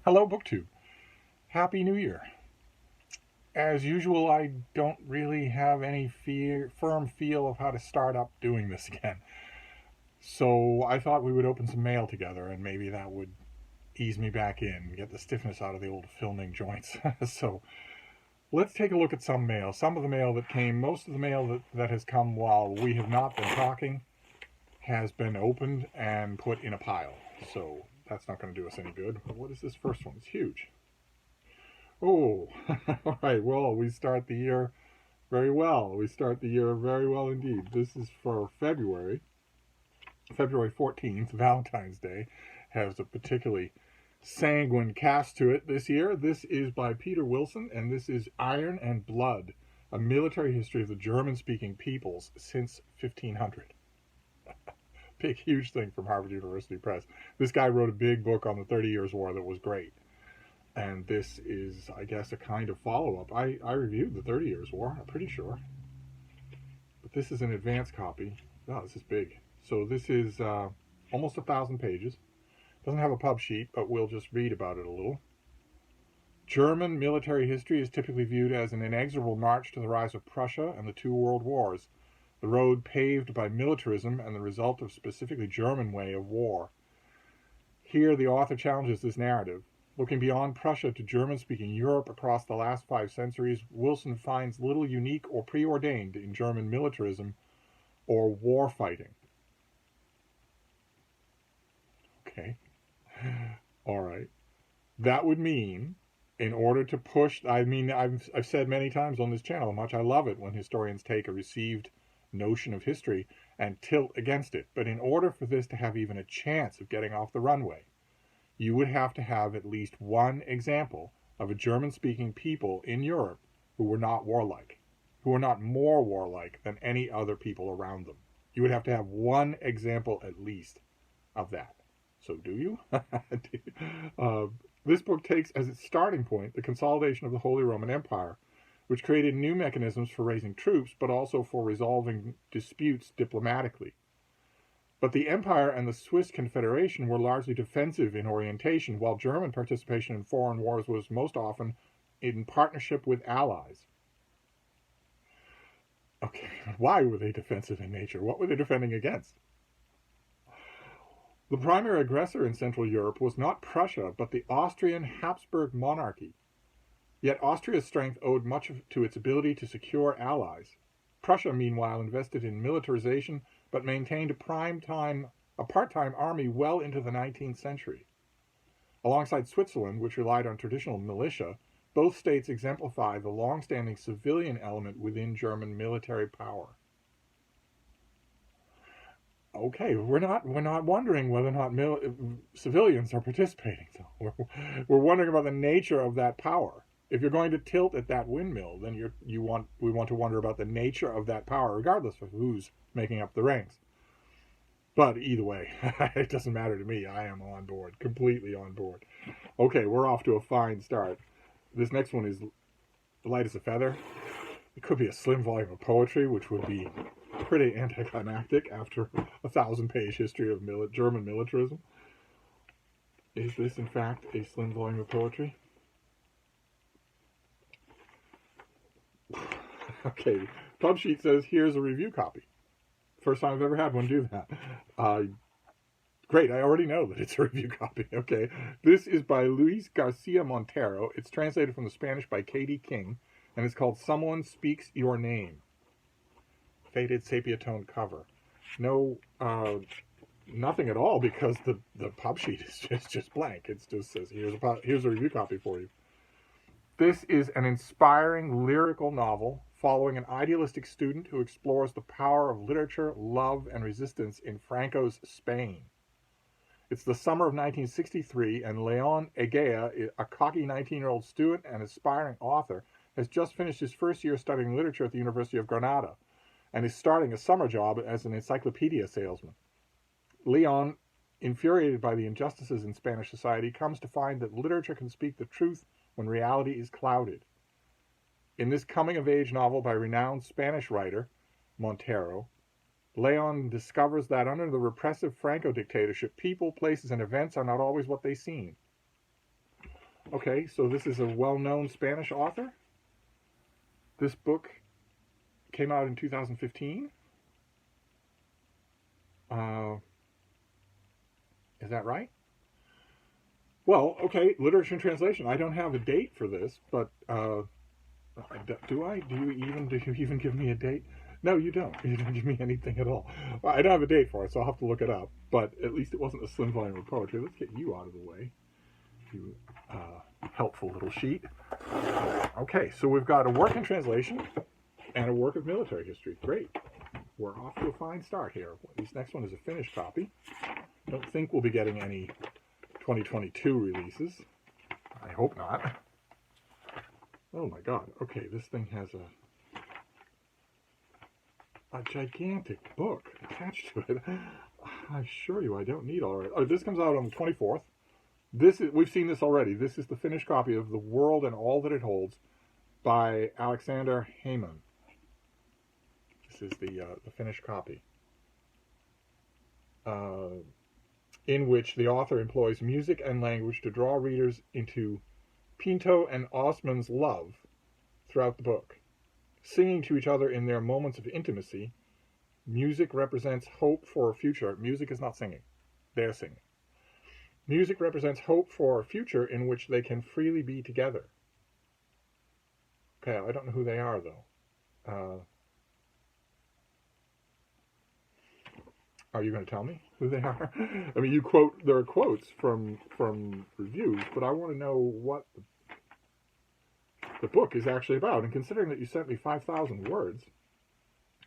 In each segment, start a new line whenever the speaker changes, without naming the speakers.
Hello, BookTube. Happy New Year. As usual, I don't really have any firm feel of how to start up doing this again. So I thought we would open some mail together and maybe that would ease me back in, get the stiffness out of the old filming joints. So let's take a look at some mail. Some of the mail that came, most of the mail that has come while we have not been talking has been opened and put in a pile. So that's not going to do us any good. But what is this first one? It's huge. Oh, all right. Well, we start the year very well. We start the year very well indeed. This is for February. February 14th, Valentine's Day, has a particularly sanguine cast to it this year. This is by Peter Wilson, and this is Iron and Blood, a military history of the German-speaking peoples since 1500. Big, huge thing from Harvard University Press. This guy wrote a big book on the 30 Years' War that was great. And this is, I guess, a kind of follow-up. I reviewed the 30 Years' War, I'm pretty sure. But this is an advanced copy. Oh, this is big. So this is almost 1,000 pages. Doesn't have a pub sheet, but we'll just read about it a little. German military history is typically viewed as an inexorable march to the rise of Prussia and the two world wars, the road paved by militarism and the result of specifically German way of war. Here the author challenges this narrative. Looking beyond Prussia to German-speaking Europe across the last 5 centuries, Wilson finds little unique or preordained in German militarism or war fighting. Okay. All right. That would mean, in order to push, I've said many times on this channel how much I love it when historians take a received notion of history and tilt against it. But in order for this to have even a chance of getting off the runway, you would have to have at least one example of a German-speaking people in Europe who were not warlike, who were not more warlike than any other people around them. You would have to have one example at least of that. So do you? This book takes as its starting point the consolidation of the Holy Roman Empire, which created new mechanisms for raising troops, but also for resolving disputes diplomatically. But the Empire and the Swiss Confederation were largely defensive in orientation, while German participation in foreign wars was most often in partnership with allies. Okay, why were they defensive in nature? What were they defending against? The primary aggressor in Central Europe was not Prussia, but the Austrian Habsburg monarchy. Yet Austria's strength owed much to its ability to secure allies. Prussia, meanwhile, invested in militarization, but maintained a part-time army well into the 19th century. Alongside Switzerland, which relied on traditional militia, both states exemplify the long-standing civilian element within German military power. Okay, we're not wondering whether or not civilians are participating, though. We're wondering about the nature of that power. If you're going to tilt at that windmill, then we want to wonder about the nature of that power, regardless of who's making up the ranks. But either way, it doesn't matter to me. I am on board, completely on board. Okay, we're off to a fine start. This next one is light as a feather. It could be a slim volume of poetry, which would be pretty anticlimactic after a 1,000-page history of German militarism. Is this, in fact, a slim volume of poetry? Okay, pub sheet says, here's a review copy. First time I've ever had one do that. Great, I already know that it's a review copy. Okay, this is by Luis Garcia Montero. It's translated from the Spanish by Katie King, and it's called Someone Speaks Your Name. Faded sepia tone cover. No, nothing at all, because the pub sheet is just blank. It just says, here's a review copy for you. This is an inspiring lyrical novel following an idealistic student who explores the power of literature, love, and resistance in Franco's Spain. It's the summer of 1963, and Leon Egea, a cocky 19-year-old student and aspiring author, has just finished his first year studying literature at the University of Granada, and is starting a summer job as an encyclopedia salesman. Leon, infuriated by the injustices in Spanish society, comes to find that literature can speak the truth when reality is clouded. In this coming-of-age novel by renowned Spanish writer, Montero, Leon discovers that under the repressive Franco dictatorship, people, places, and events are not always what they seem. Okay, so this is a well-known Spanish author. This book came out in 2015. Is that right? Well, okay, literature and translation. I don't have a date for this, but do I? Do you even give me a date? No, you don't. You don't give me anything at all. Well, I don't have a date for it, so I'll have to look it up. But at least it wasn't a slim volume of poetry. Let's get you out of the way. You helpful little sheet. Okay, so we've got a work in translation and a work of military history. Great. We're off to a fine start here. This next one is a finished copy. Don't think we'll be getting any 2022 releases. I hope not. Oh my god. Okay, this thing has a gigantic book attached to it. I assure you I don't need all right. Oh, this comes out on the 24th. We've seen this already. This is the finished copy of The World and All That It Holds by Alexander Heyman. This is the finished copy. In which the author employs music and language to draw readers into Pinto and Osman's love throughout the book. Singing to each other in their moments of intimacy, music represents hope for a future. Music is not singing. They're singing. Music represents hope for a future in which they can freely be together. Okay, I don't know who they are, though. Are you going to tell me who they are? I mean, there are quotes from reviews, but I want to know what the book is actually about. And considering that you sent me 5,000 words,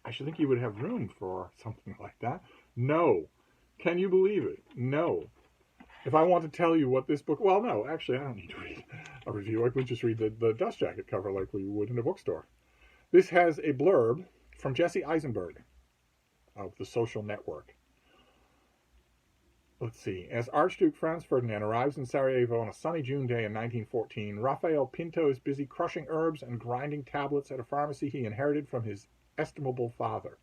I should think you would have room for something like that. No. Can you believe it? No. If I want to tell you what this book... Well, no, actually, I don't need to read a review. I could just read the dust jacket cover like we would in a bookstore. This has a blurb from Jesse Eisenberg of The Social Network. Let's see. As Archduke Franz Ferdinand arrives in Sarajevo on a sunny June day in 1914, Rafael Pinto is busy crushing herbs and grinding tablets at a pharmacy he inherited from his estimable father.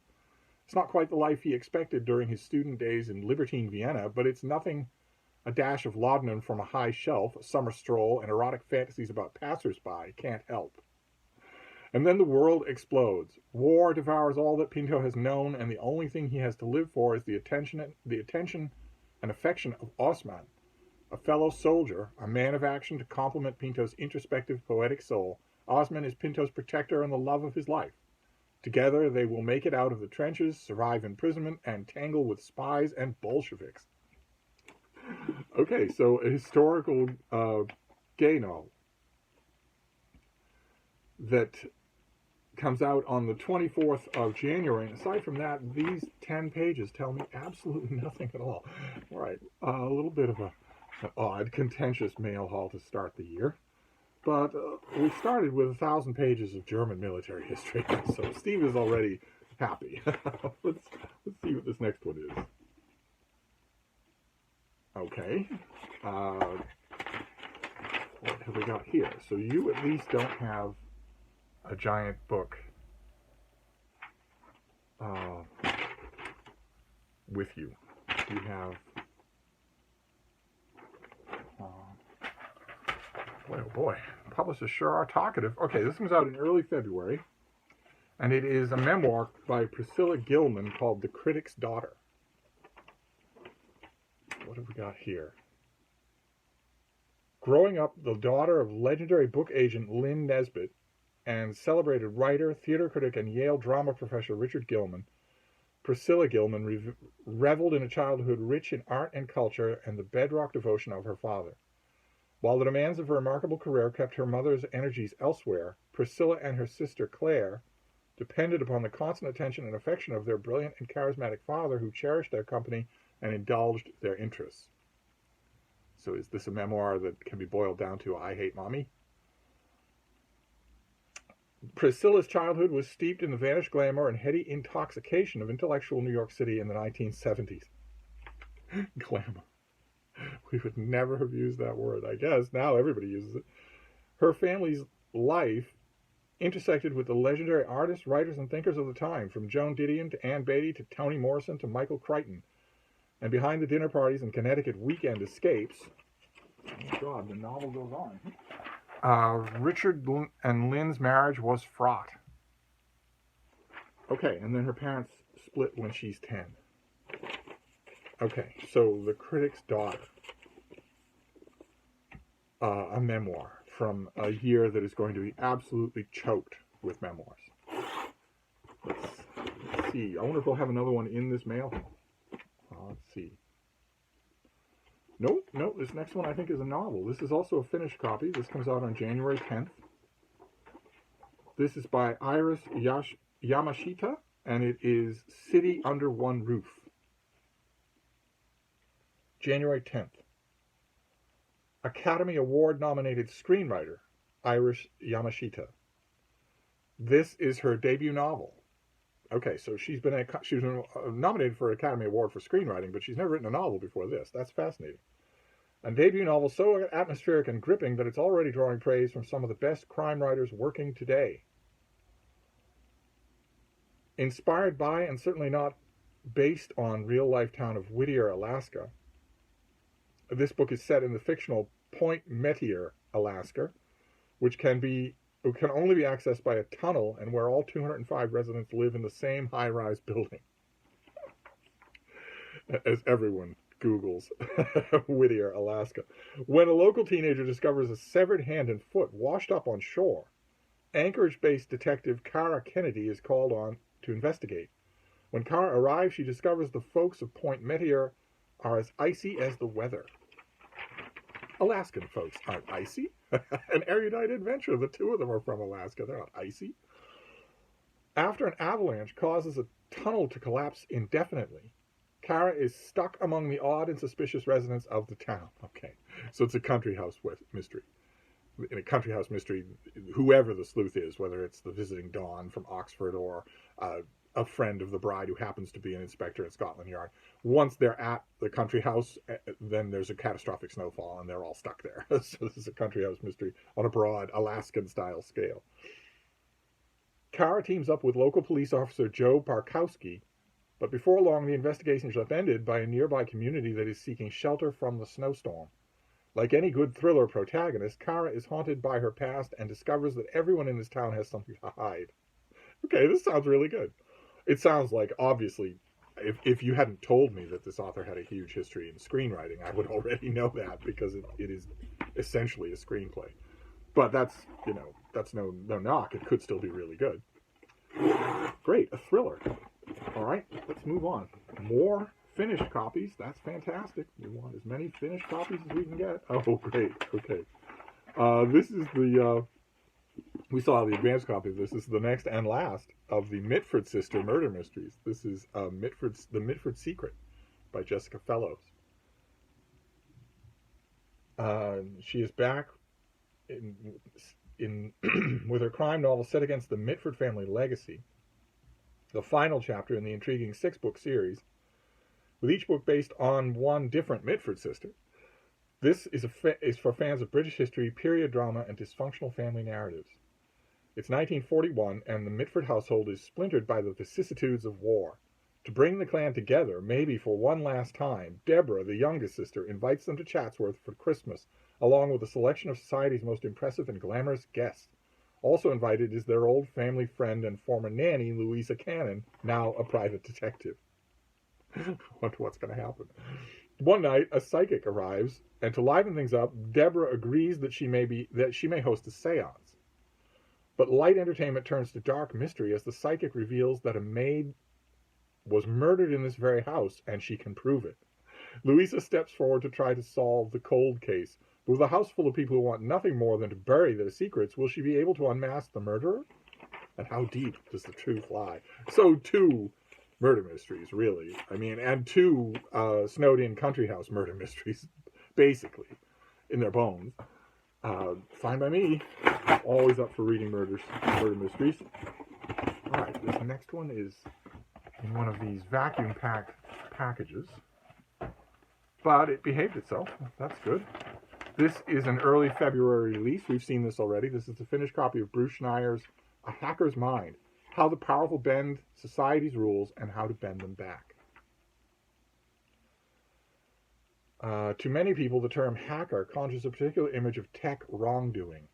It's not quite the life he expected during his student days in libertine Vienna, but it's nothing a dash of laudanum from a high shelf, a summer stroll, and erotic fantasies about passers-by can't help. And then the world explodes. War devours all that Pinto has known, and the only thing he has to live for is the attention and affection of Osman, a fellow soldier, a man of action to complement Pinto's introspective, poetic soul. Osman is Pinto's protector and the love of his life. Together, they will make it out of the trenches, survive imprisonment, and tangle with spies and Bolsheviks. Okay, so a historical gay novel that comes out on the 24th of January. And aside from that, these 10 pages tell me absolutely nothing at all. All right, a little bit of an odd, contentious mail haul to start the year. But we started with 1,000 pages of German military history, so Steve is already happy. Let's see what this next one is. Okay. What have we got here? So you at least don't have a giant book with you. You have... boy, oh boy. Publishers sure are talkative. Okay, this comes out in early February, and it is a memoir by Priscilla Gilman called The Critic's Daughter. What have we got here? Growing up the daughter of legendary book agent Lynn Nesbitt and celebrated writer, theater critic, and Yale drama professor Richard Gilman, Priscilla Gilman reveled in a childhood rich in art and culture and the bedrock devotion of her father. While the demands of her remarkable career kept her mother's energies elsewhere, Priscilla and her sister Claire depended upon the constant attention and affection of their brilliant and charismatic father, who cherished their company and indulged their interests. So is this a memoir that can be boiled down to I hate mommy? Priscilla's childhood was steeped in the vanished glamour and heady intoxication of intellectual New York City in the 1970s. Glamour. We would never have used that word. I guess now everybody uses it. Her family's life intersected with the legendary artists, writers, and thinkers of the time, from Joan Didion to Ann Beatty to Toni Morrison to Michael Crichton. And behind the dinner parties and Connecticut weekend escapes, Oh God, the novel goes on. Richard and Lynn's marriage was fraught. Okay, and then her parents split when she's 10. Okay, so The Critic's Daughter. A memoir from a year that is going to be absolutely choked with memoirs. Let's see. I wonder if we'll have another one in this mail. Let's see. Nope, this next one I think is a novel. This is also a finished copy. This comes out on January 10th. This is by Iris Yamashita, and it is City Under One Roof. January 10th. Academy Award-nominated screenwriter, Iris Yamashita. This is her debut novel. Okay, so she's been nominated for an Academy Award for screenwriting, but she's never written a novel before this. That's fascinating. A debut novel so atmospheric and gripping that it's already drawing praise from some of the best crime writers working today. Inspired by, and certainly not based on, real-life town of Whittier, Alaska, this book is set in the fictional Point Metier, Alaska, which can only be accessed by a tunnel, and where all 205 residents live in the same high-rise building. As everyone Googles Whittier, Alaska. When a local teenager discovers a severed hand and foot washed up on shore, Anchorage-based detective Kara Kennedy is called on to investigate. When Kara arrives, she discovers the folks of Point Metier are as icy as the weather. Alaskan folks aren't icy. An erudite adventure. The two of them are from Alaska. They're not icy. After an avalanche causes a tunnel to collapse indefinitely, Kara is stuck among the odd and suspicious residents of the town. Okay, so it's a country house mystery. In a country house mystery, whoever the sleuth is, whether it's the visiting Dawn from Oxford or a friend of the bride who happens to be an inspector at Scotland Yard, once they're at the country house, then there's a catastrophic snowfall and they're all stuck there. So this is a country house mystery on a broad Alaskan-style scale. Kara teams up with local police officer Joe Parkowski, but before long the investigation is upended by a nearby community that is seeking shelter from the snowstorm. Like any good thriller protagonist, Kara is haunted by her past and discovers that everyone in this town has something to hide. Okay, this sounds really good. It sounds like, obviously, if you hadn't told me that this author had a huge history in screenwriting, I would already know that, because it is essentially a screenplay. But that's no knock. It could still be really good. Great, a thriller. All right, let's move on. More finished copies. That's fantastic. We want as many finished copies as we can get. Oh, great. Okay. This is the... we saw the advanced copy of this. This is the next and last of the Mitford sister murder mysteries. This is the Midford Secret by Jessica Fellows. She is back in with her crime novel set against the Mitford family legacy, the final chapter in the intriguing 6-book series, with each book based on one different Mitford sister. This is for fans of British history, period drama, and dysfunctional family narratives. It's 1941, and the Mitford household is splintered by the vicissitudes of war. To bring the clan together, maybe for one last time, Deborah, the youngest sister, invites them to Chatsworth for Christmas, along with a selection of society's most impressive and glamorous guests. Also invited is their old family friend and former nanny, Louisa Cannon, now a private detective. Wonder what's going to happen. One night, a psychic arrives, and to liven things up, Deborah agrees that she may host a seance. But light entertainment turns to dark mystery as the psychic reveals that a maid was murdered in this very house, and she can prove it. Louisa steps forward to try to solve the cold case. But with a house full of people who want nothing more than to bury their secrets, will she be able to unmask the murderer? And how deep does the truth lie? So, 2 murder mysteries, really. I mean, and 2 snowed-in country house murder mysteries, basically, in their bones. Fine by me. Always up for reading murder mysteries. All right, this next one is in one of these vacuum-packed packages, but it behaved itself. That's good. This is an early February release. We've seen this already. This is the finished copy of Bruce Schneier's A Hacker's Mind: How the Powerful Bend Society's Rules and How to Bend Them Back. To many people, the term hacker conjures a particular image of tech wrongdoing.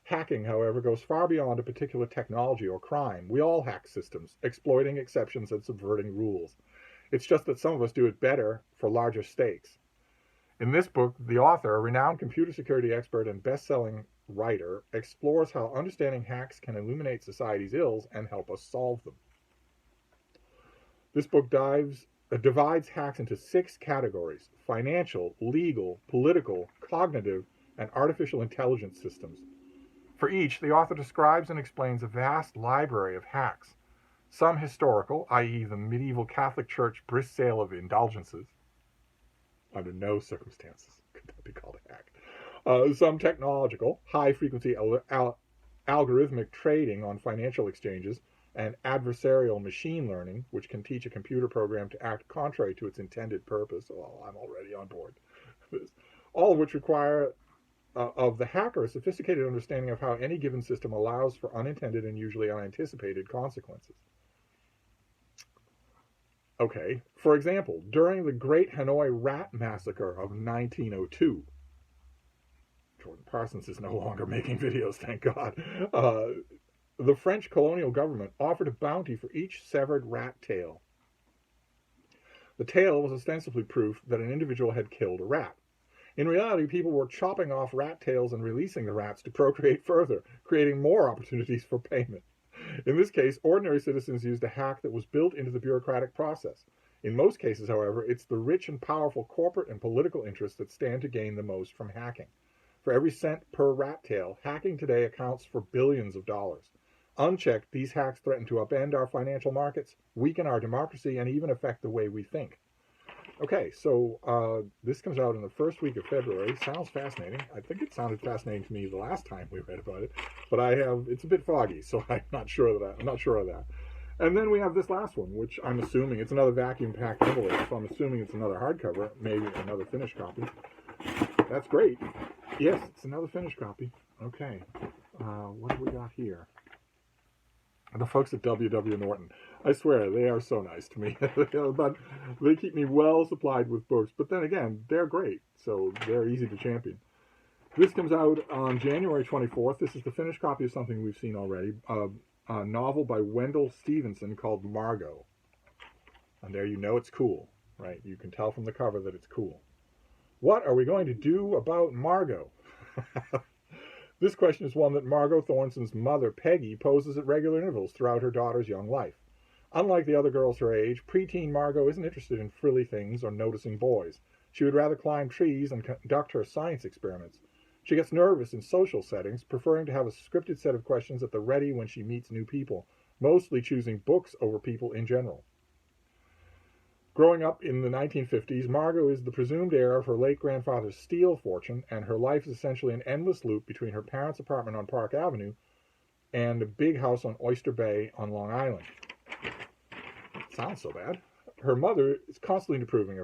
Hacking, however, goes far beyond a particular technology or crime. We all hack systems, exploiting exceptions and subverting rules. It's just that some of us do it better for larger stakes. In this book, the author, a renowned computer security expert and best-selling writer, explores how understanding hacks can illuminate society's ills and help us solve them. This book divides hacks into 6 categories: financial, legal, political, cognitive, and artificial intelligence systems. For each, the author describes and explains a vast library of hacks, some historical, i.e., the medieval Catholic Church brisk sale of indulgences. Under no circumstances could that be called a hack. Some technological, high-frequency algorithmic trading on financial exchanges, and adversarial machine learning, which can teach a computer program to act contrary to its intended purpose. Oh, I'm already on board. All of which require of the hacker a sophisticated understanding of how any given system allows for unintended and usually unanticipated consequences. Okay, for example, during the Great Hanoi Rat Massacre of 1902, Jordan Parsons is no longer making videos, thank God, the French colonial government offered a bounty for each severed rat tail. The tail was ostensibly proof that an individual had killed a rat. In reality, people were chopping off rat tails and releasing the rats to procreate further, creating more opportunities for payment. In this case, ordinary citizens used a hack that was built into the bureaucratic process. In most cases, however, it's the rich and powerful corporate and political interests that stand to gain the most from hacking. For every cent per rat tail, hacking today accounts for billions of dollars. Unchecked, these hacks threaten to upend our financial markets, weaken our democracy, and even affect the way we think. Okay, so this comes out in the first week of February. Sounds fascinating. I think it sounded fascinating to me the last time we read about it, but it's a bit foggy, so I'm not sure of that. And then we have this last one, which I'm assuming it's another vacuum-packed envelope, so I'm assuming it's another hardcover, maybe another finished copy. That's great. Yes, it's another finished copy. Okay, what do we got here? The folks at W.W. Norton, I swear, they are so nice to me. But they keep me well supplied with books. But then again, they're great, so they're easy to champion. This comes out on January 24th. This is the finished copy of something we've seen already, a novel by Wendell Stevenson called Margo. And there you know it's cool, right? You can tell from the cover that it's cool. What are we going to do about Margo? This question is one that Margot Thornson's mother, Peggy, poses at regular intervals throughout her daughter's young life. Unlike the other girls her age, preteen Margot isn't interested in frilly things or noticing boys. She would rather climb trees and conduct her science experiments. She gets nervous in social settings, preferring to have a scripted set of questions at the ready when she meets new people, mostly choosing books over people in general. Growing up in the 1950s, Margot is the presumed heir of her late grandfather's steel fortune, and her life is essentially an endless loop between her parents' apartment on Park Avenue and a big house on Oyster Bay on Long Island. Sounds so bad. Her mother is constantly disapproving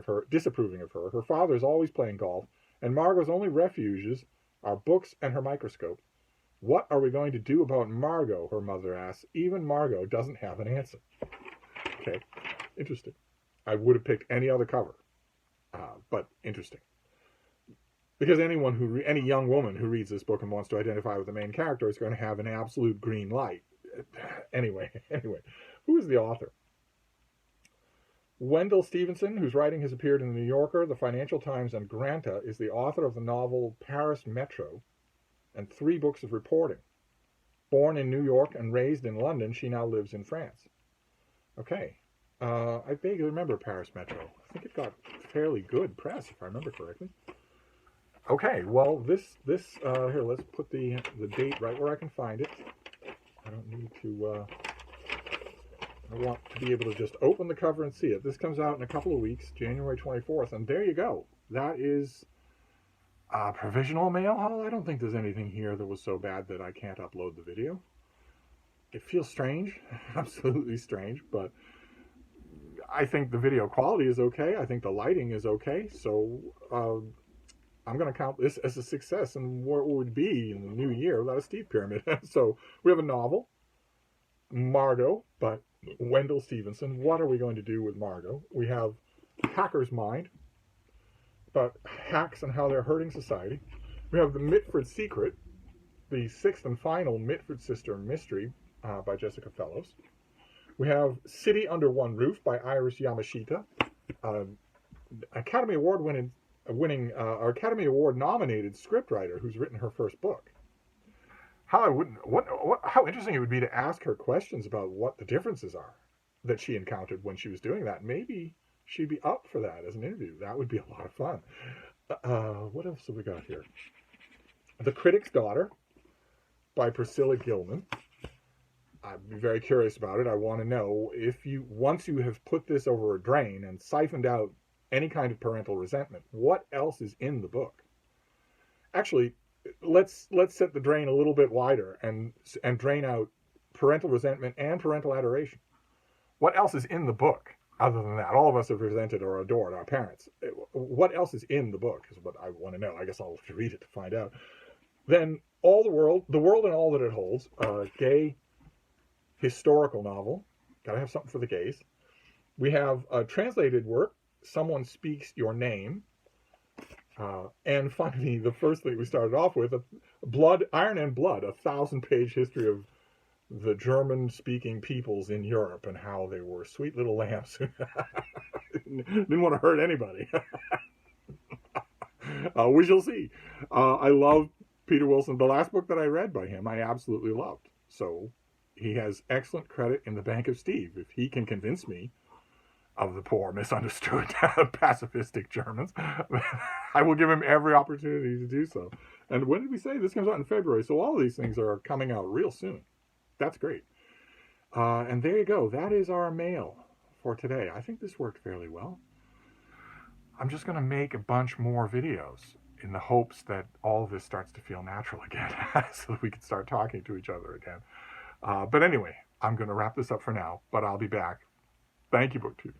of her. Her father is always playing golf, and Margot's only refuges are books and her microscope. What are we going to do about Margot? Her mother asks. Even Margot doesn't have an answer. Okay, interesting. I would have picked any other cover, but interesting. Because any young woman who reads this book and wants to identify with the main character is going to have an absolute green light. Anyway, who is the author? Wendell Stevenson, whose writing has appeared in The New Yorker, The Financial Times, and Granta, is the author of the novel Paris Metro and 3 books of reporting. Born in New York and raised in London, she now lives in France. Okay. I vaguely remember Paris Metro. I think it got fairly good press, if I remember correctly. Okay, well, here, let's put the date right where I can find it. I don't need to, I want to be able to just open the cover and see it. This comes out in a couple of weeks, January 24th, and there you go. That is a provisional mail haul. I don't think there's anything here that was so bad that I can't upload the video. It feels strange, absolutely strange, but I think the video quality is okay. I think the lighting is okay. So I'm going to count this as a success and what would be in the new year without a Steve Pyramid. So we have a novel, Margo, by Wendell Stevenson. What are we going to do with Margo? We have Hacker's Mind, about hacks and how they're hurting society. We have the Midford Secret, the sixth and final Mitford Sister mystery by Jessica Fellows. We have City Under One Roof by Iris Yamashita, Academy Award winning or Academy Award nominated scriptwriter who's written her first book. How interesting it would be to ask her questions about what the differences are that she encountered when she was doing that. Maybe she'd be up for that as an interview. That would be a lot of fun. What else have we got here? The Critic's Daughter by Priscilla Gilman. I'd be very curious about it. I want to know if once you have put this over a drain and siphoned out any kind of parental resentment, what else is in the book? Actually, let's set the drain a little bit wider and drain out parental resentment and parental adoration. What else is in the book other than that? All of us have resented or adored our parents. What else is in the book is what I want to know. I guess I'll have to read it to find out. Then the world and all that it holds, gay historical novel. Gotta have something for the gays. We have a translated work, Someone Speaks Your Name. And finally, the first thing we started off with, Iron and Blood, 1,000-page history of the German-speaking peoples in Europe and how they were sweet little lambs. Didn't want to hurt anybody. We shall see. I love Peter Wilson. The last book that I read by him, I absolutely loved. So he has excellent credit in the Bank of Steve. If he can convince me of the poor, misunderstood, pacifistic Germans, I will give him every opportunity to do so. And when did we say? This comes out in February, so all of these things are coming out real soon. That's great. And there you go. That is our mail for today. I think this worked fairly well. I'm just going to make a bunch more videos in the hopes that all of this starts to feel natural again so that we can start talking to each other again. But anyway, I'm going to wrap this up for now, but I'll be back. Thank you, BookTube.